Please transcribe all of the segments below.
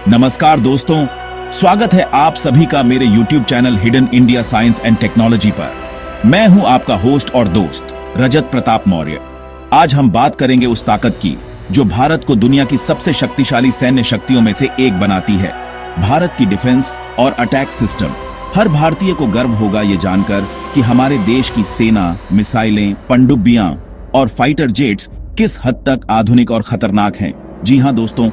नमस्कार दोस्तों, स्वागत है आप सभी का मेरे YouTube channel hidden India science and technology पर। मैं हूं आपका होस्ट और दोस्त रजत प्रताप मौर्य। आज हम बात करेंगे उस ताकत की जो भारत को दुनिया की सबसे शक्तिशाली सैन्य शक्तियों में से एक बनाती है, भारत की डिफेंस और अटैक सिस्टम। हर भारतीय को गर्व होगा ये जानकर कि हमारे देश की सेना, मिसाइलें, पनडुब्बियां और फाइटर जेट्स किस हद तक आधुनिक और खतरनाक हैं। जी हां दोस्तों,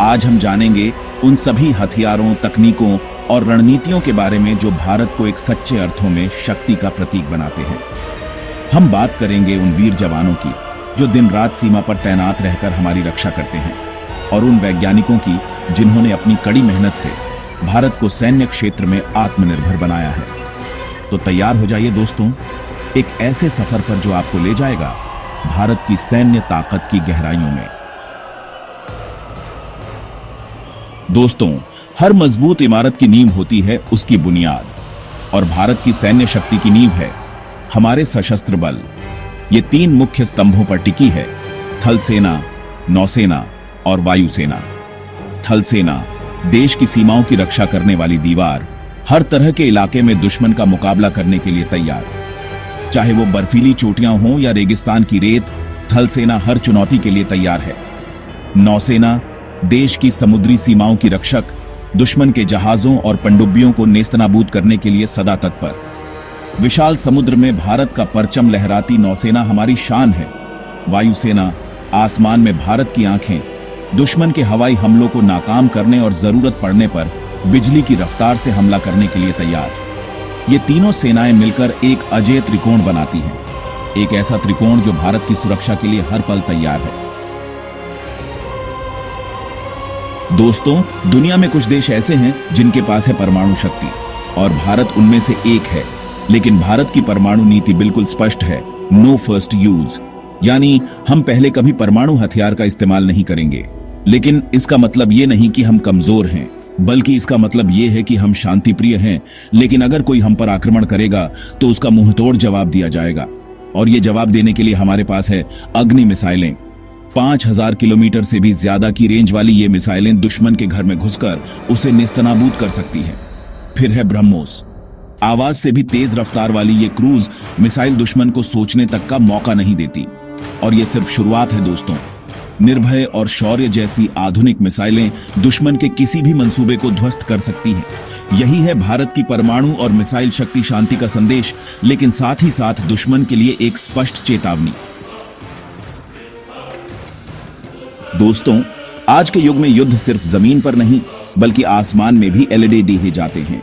आज हम जानेंगे उन सभी हथियारों, तकनीकों और रणनीतियों के बारे में जो भारत को एक सच्चे अर्थों में शक्ति का प्रतीक बनाते हैं। हम बात करेंगे उन वीर जवानों की जो दिन रात सीमा पर तैनात रहकर हमारी रक्षा करते हैं, और उन वैज्ञानिकों की जिन्होंने अपनी कड़ी मेहनत से भारत को सैन्य क्षेत्र में आत्मनिर्भर बनाया है। तो तैयार हो जाइए दोस्तों, एक ऐसे सफर पर जो आपको ले जाएगा भारत की सैन्य ताकत की गहराइयों में। दोस्तों, हर मजबूत इमारत की नींव होती है उसकी बुनियाद, और भारत की सैन्य शक्ति की नींव है हमारे सशस्त्र बल। ये तीन मुख्य स्तंभों पर टिकी है: थल सेना, नौसेना और वायुसेना। थल सेना देश की सीमाओं की रक्षा करने वाली दीवार, हर तरह के इलाके में दुश्मन का मुकाबला करने के लिए तैयार। चाहे वो बर्फीली चोटियां हों या रेगिस्तान की रेत, थल सेना हर चुनौती के लिए तैयार है। नौसेना देश की समुद्री सीमाओं की रक्षक, दुश्मन के जहाजों और पनडुब्बियों को नेस्तनाबूद करने के लिए सदा तत्पर। विशाल समुद्र में भारत का परचम लहराती नौसेना हमारी शान है। वायुसेना आसमान में भारत की आंखें, दुश्मन के हवाई हमलों को नाकाम करने और जरूरत पड़ने पर बिजली की रफ्तार से हमला करने के लिए तैयार। ये तीनों सेनाएं मिलकर एक अजेय त्रिकोण बनाती हैं, एक ऐसा त्रिकोण जो भारत की सुरक्षा के लिए हर पल तैयार है। दोस्तों, दुनिया में कुछ देश ऐसे हैं जिनके पास है परमाणु शक्ति, और भारत उनमें से एक है। लेकिन भारत की परमाणु नीति बिल्कुल स्पष्ट है: नो फर्स्ट यूज, यानी हम पहले कभी परमाणु हथियार का इस्तेमाल नहीं करेंगे। लेकिन इसका मतलब ये नहीं कि हम कमजोर हैं, बल्कि इसका मतलब ये है कि हम शांति प्रिय हैं। लेकिन अगर कोई हम पर आक्रमण करेगा तो उसका मुंहतोड़ जवाब दिया जाएगा, और ये जवाब देने के लिए हमारे पास है अग्नि मिसाइलें। 5000 किलोमीटर से भी ज्यादा की रेंज वाली ये मिसाइलें दुश्मन के घर में घुसकर उसे नेस्तनाबूद कर सकती हैं। फिर है ब्रह्मोस, आवाज से भी तेज रफ्तार वाली ये क्रूज मिसाइल दुश्मन को सोचने तक का मौका नहीं देती। और ये सिर्फ शुरुआत है दोस्तों। निर्भय और शौर्य जैसी आधुनिक मिसाइलें दुश्मन के किसी भी मंसूबे को ध्वस्त कर सकती हैं। यही है भारत की परमाणु और मिसाइल शक्ति, शांति का संदेश, लेकिन साथ ही साथ दुश्मन के लिए एक स्पष्ट चेतावनी। दोस्तों, आज के युग में युद्ध सिर्फ जमीन पर नहीं बल्कि आसमान में भी एलईडी दिए जाते हैं,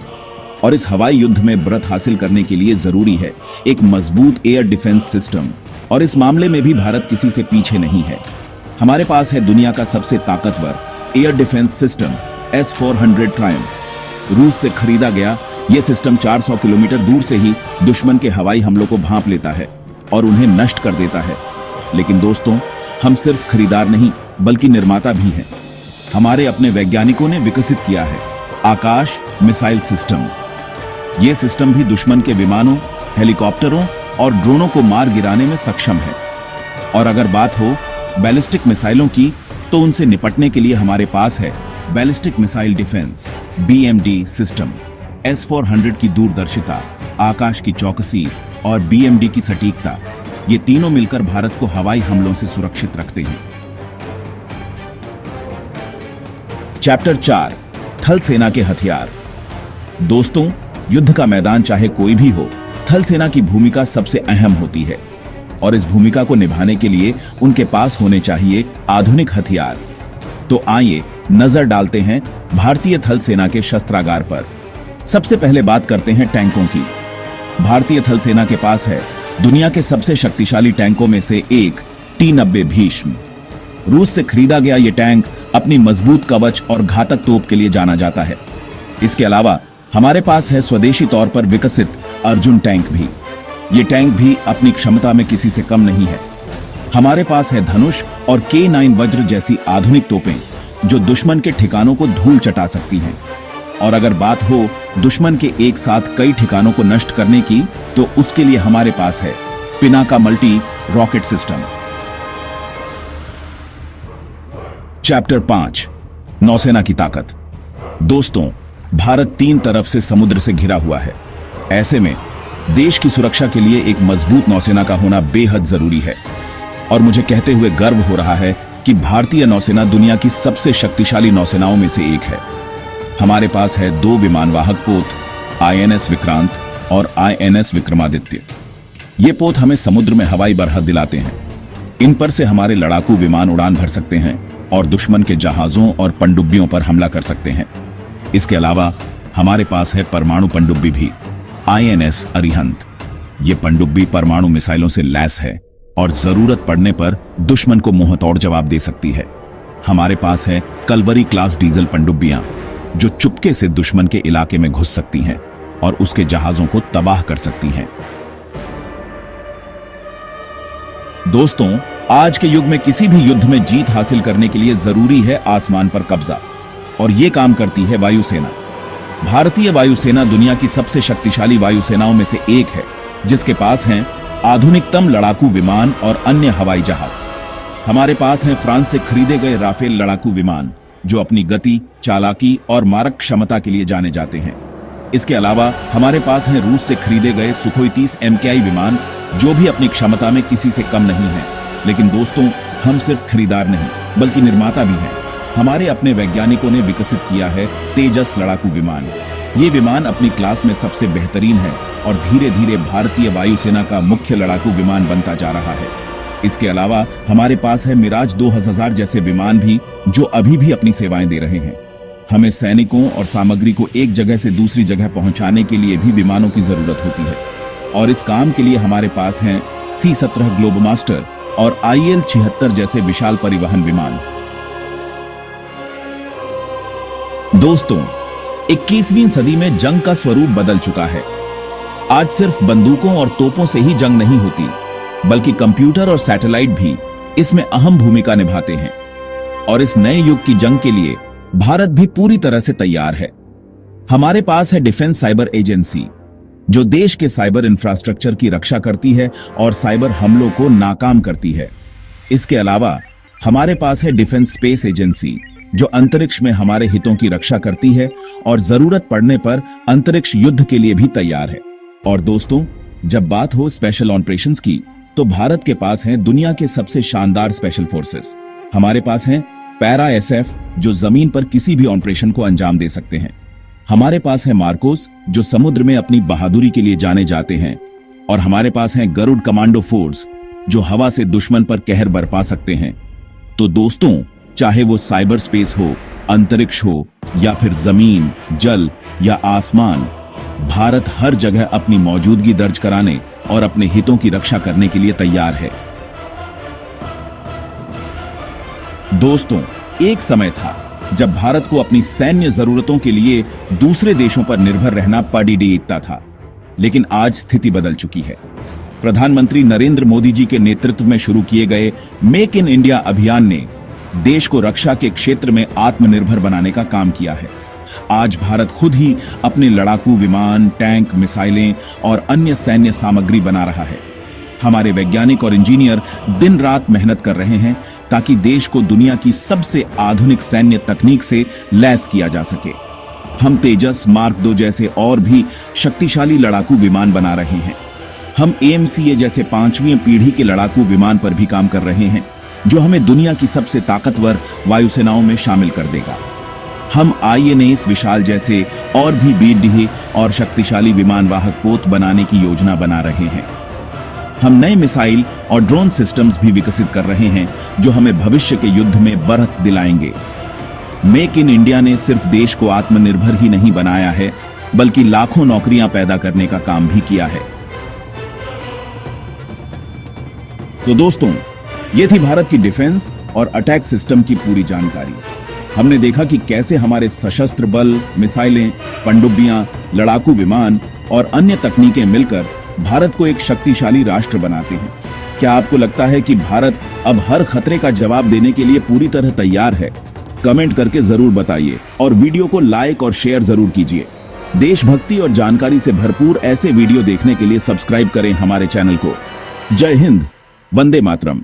और इस हवाई युद्ध में बढ़त हासिल करने के लिए जरूरी है एक मजबूत एयर डिफेंस सिस्टम। और इस मामले में भी भारत किसी से पीछे नहीं है। हमारे पास है दुनिया का सबसे ताकतवर air defence system S-400 Triumph. रूस से खरीदा गया यह सिस्टम 400 किलोमीटर दूर से ही दुश्मन के हवाई हमलों को भांप लेता है और उन्हें नष्ट कर देता है। लेकिन दोस्तों, हम सिर्फ खरीदार नहीं बल्कि निर्माता भी हैं। हमारे अपने वैज्ञानिकों ने विकसित किया है आकाश मिसाइल सिस्टम। यह सिस्टम भी दुश्मन के विमानों, हेलीकॉप्टरों और ड्रोनों को मार गिराने में सक्षम है। और अगर बात हो बैलिस्टिक मिसाइलों की, तो उनसे निपटने के लिए हमारे पास है ballistic missile defence BMD system. S-400 की दूरदर्शिता, आकाश की चौकसी और BMD की सटीकता, ये तीनों मिलकर भारत को हवाई हमलों से सुरक्षित रखते हैं। चैप्टर 4, थल सेना के हथियार। दोस्तों, युद्ध का मैदान चाहे कोई भी हो, थल सेना की भूमिका सबसे अहम होती है, और इस भूमिका को निभाने के लिए उनके पास होने चाहिए आधुनिक हथियार। तो आइए नजर डालते हैं भारतीय थल सेना के शस्त्रागार पर। सबसे पहले बात करते हैं टैंकों की। भारतीय थल सेना के पास है दुनिया के सबसे शक्तिशाली टैंकों में से एक T-90 भीष्म। रूस से खरीदा गया ये टैंक अपनी मजबूत कवच और घातक तोप के लिए जाना जाता है। इसके अलावा हमारे पास है स्वदेशी तौर पर विकसित अर्जुन टैंक भी। ये टैंक भी अपनी क्षमता में किसी से कम नहीं है। हमारे पास है धनुष और K9 वज्र जैसी आधुनिक तोपें जो दुश्मन के ठिकानों को धूल चटा सकती हैं। और अगर बात हो दुश्मन के एक साथ कई ठिकानों को नष्ट करने की, तो उसके लिए हमारे पास है Pinaka multi rocket system. Chapter 5, नौसेना की ताकत। दोस्तों, भारत 3 तरफ से समुद्र से घिरा हुआ है। ऐसे में देश की सुरक्षा के लिए एक मजबूत नौसेना का होना बेहद जरूरी है और मुझे कहते हुए गर्व हो रहा है कि भारतीय नौसेना दुनिया की सबसे शक्तिशाली नौसेनाओं में से एक है। हमारे पास है 2 विमानवाहक पोत, INS विक्रांत और INS विक्रमादित्य। ये पोत हमें समुद्र में हवाई बरहत दिलाते हैं। इन पर से हमारे लड़ाकू विमान उड़ान भर सकते हैं और दुश्मन के जहाजों और पनडुब्बियों पर हमला कर सकते हैं। इसके अलावा हमारे पास है परमाणु पनडुब्बी भी, INS अरिहंत। ये पनडुब्बी परमाणु मिसाइलों से लैस है और जरूरत पड़ने पर दुश्मन को मुंहतोड़ जवाब दे सकती है। हमारे पास है कलवरी क्लास डीजल पनडुब्बियां, जो चुपके से दुश्मन के इलाके में घुस सकती हैं और उसके जहाजों को तबाह कर सकती हैं। दोस्तों, आज के युग में किसी भी युद्ध में जीत हासिल करने के लिए जरूरी है आसमान पर कब्जा, और ये काम करती है वायुसेना। भारतीय वायुसेना दुनिया की सबसे शक्तिशाली वायुसेनाओं में से एक है, जिसके पास हैं आधुनिकतम लड़ाकू विमान और अन्य हवाई जहाज। हमारे पास हैं फ्रांस से खरीदे गए राफेल लड़ाकू विमान, जो अपनी गति, चालाकी और मारक क्षमता के लिए जाने जाते हैं। इसके अलावा हमारे पास हैं रूस से खरीदे गए सुखोई 30 MKI विमान, जो भी अपनी क्षमता में किसी से कम नहीं है। लेकिन दोस्तों, हम सिर्फ खरीदार नहीं बल्कि निर्माता भी हैं। हमारे अपने वैज्ञानिकों ने विकसित किया है तेजस लड़ाकू विमान। ये विमान अपनी क्लास में सबसे बेहतरीन है और धीरे धीरे भारतीय वायुसेना का मुख्य लड़ाकू विमान बनता जा रहा है। इसके अलावा हमारे पास है मिराज 2000 जैसे विमान भी, जो अभी भी अपनी सेवाएं दे रहे हैं। हमें सैनिकों और सामग्री को एक जगह से दूसरी जगह पहुंचाने के लिए भी विमानों की जरूरत होती है, और इस काम के लिए हमारे पास हैं C-17 ग्लोबमास्टर और IL-76 जैसे विशाल परिवहन विमान। दोस्तों, 21वीं सदी में जंग का स्वरूप बदल चुका है। आज सिर्फ बंदूकों और तोपों से ही जंग नहीं होती, बल्कि कंप्यूटर और सैटेलाइट भी इसमें अहम भूमिका निभाते हैं। और इस नए युग की जंग के लिए भारत भी पूरी तरह से तैयार है। हमारे पास है डिफेंस साइबर एजेंसी, जो देश के साइबर इंफ्रास्ट्रक्चर की रक्षा करती है और साइबर हमलों को नाकाम करती है। इसके अलावा हमारे पास है डिफेंस स्पेस एजेंसी, जो अंतरिक्ष में हमारे हितों की रक्षा करती है और जरूरत पड़ने पर अंतरिक्ष युद्ध के लिए भी तैयार है। और दोस्तों, जब बात हो स्पेशल ऑपरेशंस की, तो भारत के पास हैं दुनिया के सबसे शानदार स्पेशल फोर्सेस। हमारे पास हैं पैरा SF, जो जमीन पर किसी भी ऑपरेशन को अंजाम दे सकते हैं। हमारे पास है मार्कोस, जो समुद्र में अपनी बहादुरी के लिए जाने जाते हैं। और हमारे पास है गरुड़ कमांडो फोर्स, जो हवा से दुश्मन पर कहर बरपा सकते हैं। तो दोस्तों, चाहे वो साइबर स्पेस हो, अंतरिक्ष हो, या फिर जमीन, जल या आसमान, भारत हर जगह अपनी मौजूदगी दर्ज कराने और अपने हितों की रक्षा करने के लिए तैयार है। दोस्तों, एक समय था जब भारत को अपनी सैन्य जरूरतों के लिए दूसरे देशों पर निर्भर रहना पड़ता था, लेकिन आज स्थिति बदल चुकी है। प्रधानमंत्री नरेंद्र मोदी जी के नेतृत्व में शुरू किए गए मेक इन इंडिया अभियान ने देश को रक्षा के क्षेत्र में आत्मनिर्भर बनाने का काम किया है। आज भारत खुद ही अपने लड़ाकू विमान, टैंक, मिसाइलें और अन्य सैन्य सामग्री बना रहा है। हमारे वैज्ञानिक और इंजीनियर दिन रात मेहनत कर रहे हैं ताकि देश को दुनिया की सबसे आधुनिक सैन्य तकनीक से लैस किया जा सके। हम तेजस मार्क 2 जैसे और भी शक्तिशाली लड़ाकू विमान बना रहे हैं। हम AMCA जैसे 5वीं पीढ़ी के लड़ाकू विमान पर भी काम कर रहे हैं, जो हमें दुनिया की सबसे ताकतवर वायुसेनाओं में शामिल कर देगा। हम INS विशाल जैसे और भी बीडीही और शक्तिशाली विमानवाहक पोत बनाने की योजना बना रहे हैं। हम नए मिसाइल और ड्रोन सिस्टम्स भी विकसित कर रहे हैं, जो हमें भविष्य के युद्ध में बढ़त दिलाएंगे। मेक इन इंडिया ने सिर्फ देश को आत्मनिर्भर ही नहीं बनाया है, बल्कि लाखों नौकरियां पैदा करने का काम भी किया है। तो दोस्तों, ये थी भारत की डिफेंस और अटैक सिस्टम की पूरी जानकारी। हमने देखा कि कैसे हमारे सशस्त्र बल, मिसाइलें, पनडुब्बियां, लड़ाकू विमान और अन्य तकनीकें मिलकर भारत को एक शक्तिशाली राष्ट्र बनाते हैं। क्या आपको लगता है कि भारत अब हर खतरे का जवाब देने के लिए पूरी तरह तैयार है? कमेंट करके जरूर बताइए और वीडियो को लाइक और शेयर जरूर कीजिए। देशभक्ति और जानकारी से भरपूर ऐसे वीडियो देखने के लिए सब्सक्राइब करें हमारे चैनल को। जय हिंद, वंदे मातरम।